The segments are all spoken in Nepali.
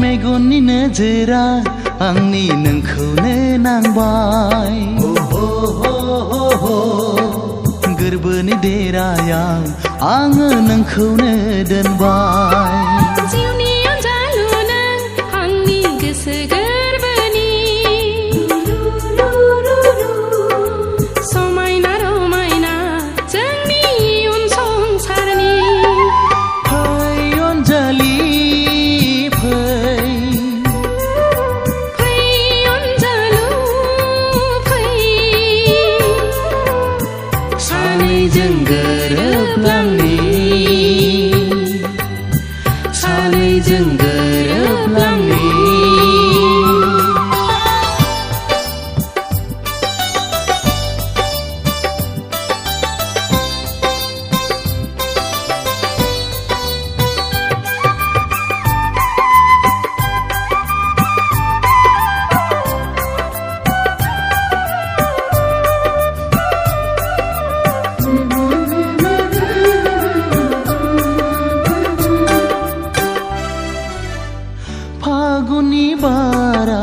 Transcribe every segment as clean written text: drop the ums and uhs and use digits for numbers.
मेगननि नोजोरा आंनि नोंखौनो नांबाय गोरबोनि देरायाव आङो नोंखौनो दोनबाय जिउनि अनजालु नों आंनि गोसो गोरबोनि समायना रमायना जोंनि इयुन संसारनि फै अनजालि सानैजों गोरोबलांनि सानैजों गोरोबलांनि फागुननि बारा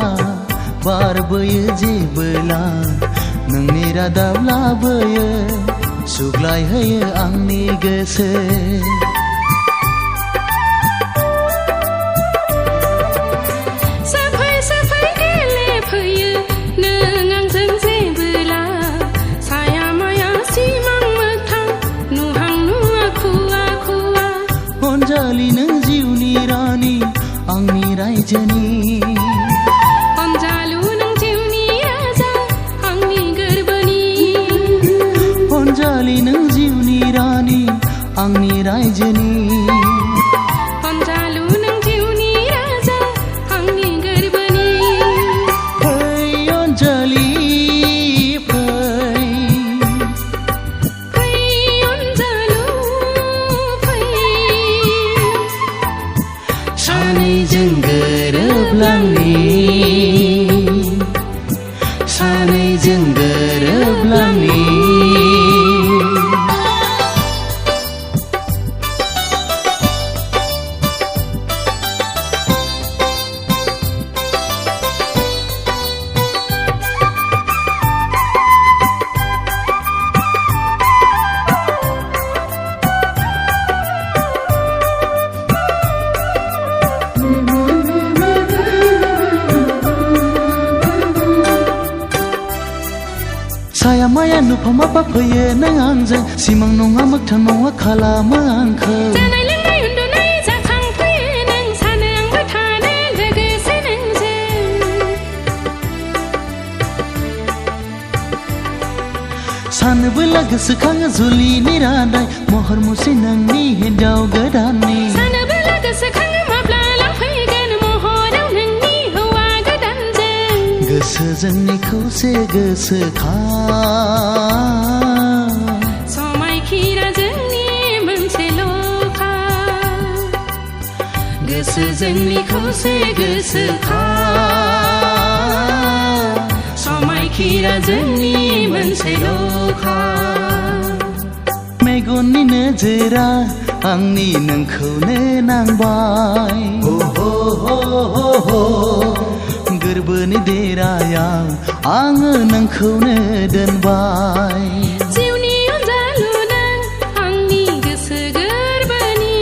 बारबोयो जेबोला नोंनि रादाब लाबोयो सुग्लायहोयो आंनि गोसो सफै सफै गेलेफैयो नों आंजों जेबोला साया माया सिमां मोगथां नुहां नुवा खुवा खुवा अनजालि नों जिउनि रानि आंनि रायजोनि अनजालु नों जिउनि राजा आंनि गोरबोनि अनजालि नों जिउनि रानि आंनि रायजोनि अनजालु नों जिउनि राजा आंनि गोरबोनि फै अनजालि फै फै अनजालु फै सानैजों गोरोबलांनि सानैजों गोरोबलांनि साया माया नुफामा बाफैयो नों आंजों सिमां नङा मोगथां नङा खालामो आंखौ जानाय लोंनाय उन्दुनाय जाखांफैयो नों सानो आंबो थानो लोगोसे नोंजों सानोबोला गोसोखाङो जुलिनि रादाय महर मुस्रि नोंनि हिन्जाव गोदाननि सानोबोला गोसोखाङो माब्ला लांफैगोन महराव नोंनि हौवा गोदानजों गोसोजों खौसे गोसोखां समायखिरा जोंनि मोनसेल'खा गोसोजों खौसे गोसोखां समायखिरा जोंनि मोनसेल'खा मेगननि नोजोरा आंनि नोंखौनो नांबाय गोरबोनि देरायाव आङो नोंखौनो दोनबाय जिउनि अनजालु नों आंनि गोसो गोरबोनि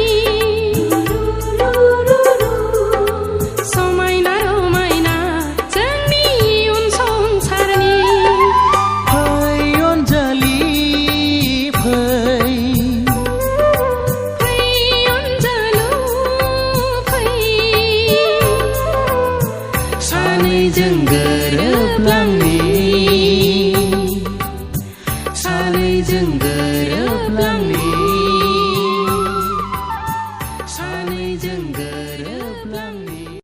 समायना रमायना जोंनि इयुन संसारनि फै अनजालि फै फै अनजालु फै सानैजों गोरोबलांनि